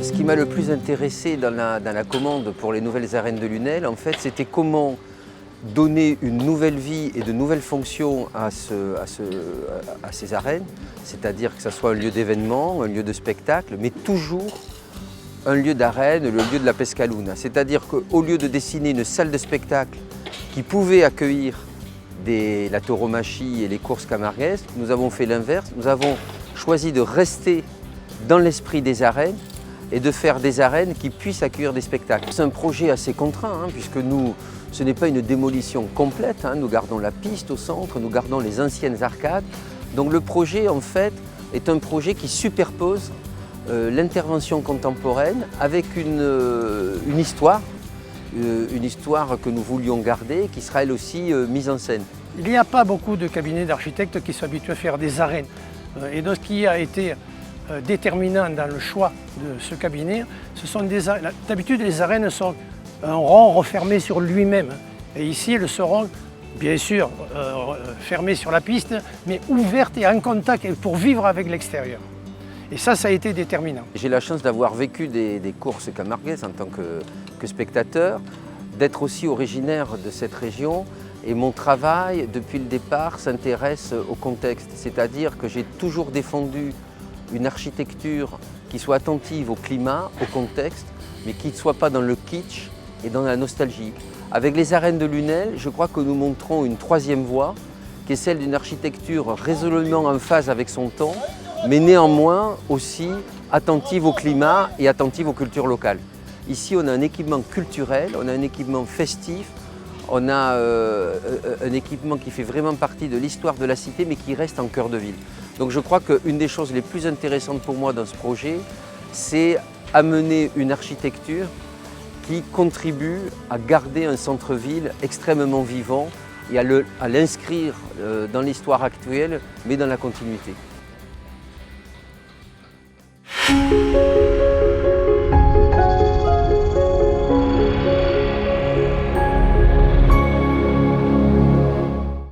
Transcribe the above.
Ce qui m'a le plus intéressé dans la commande pour les nouvelles arènes de Lunel, en fait, c'était comment donner une nouvelle vie et de nouvelles fonctions à ces arènes, c'est-à-dire que ça soit un lieu d'événement, un lieu de spectacle, mais toujours un lieu d'arène, le lieu de la Pescaluna. C'est-à-dire qu'au lieu de dessiner une salle de spectacle qui pouvait accueillir la tauromachie et les courses camarguesques, nous avons fait l'inverse. Nous avons choisi de rester dans l'esprit des arènes et de faire des arènes qui puissent accueillir des spectacles. C'est un projet assez contraint, puisque ce n'est pas une démolition complète. Nous gardons la piste au centre, nous gardons les anciennes arcades. Donc le projet, en fait, est un projet qui superpose l'intervention contemporaine avec une histoire que nous voulions garder, qui sera elle aussi mise en scène. Il n'y a pas beaucoup de cabinets d'architectes qui sont habitués à faire des arènes. Et donc ce qui a été déterminant dans le choix de ce cabinet, ce sont d'habitude les arènes sont un rond refermé sur lui-même. Et ici elles seront bien sûr fermées sur la piste, mais ouvertes et en contact pour vivre avec l'extérieur. Et ça a été déterminant. J'ai la chance d'avoir vécu des courses camarguaises en tant que spectateur, d'être aussi originaire de cette région. Et mon travail, depuis le départ, s'intéresse au contexte. C'est-à-dire que j'ai toujours défendu une architecture qui soit attentive au climat, au contexte, mais qui ne soit pas dans le kitsch et dans la nostalgie. Avec les arènes de Lunel, je crois que nous montrons une troisième voie, qui est celle d'une architecture résolument en phase avec son temps, mais néanmoins aussi attentive au climat et attentive aux cultures locales. Ici, on a un équipement culturel, on a un équipement festif, on a un équipement qui fait vraiment partie de l'histoire de la cité, mais qui reste en cœur de ville. Donc je crois qu'une des choses les plus intéressantes pour moi dans ce projet, c'est amener une architecture qui contribue à garder un centre-ville extrêmement vivant et à l'inscrire dans l'histoire actuelle, mais dans la continuité.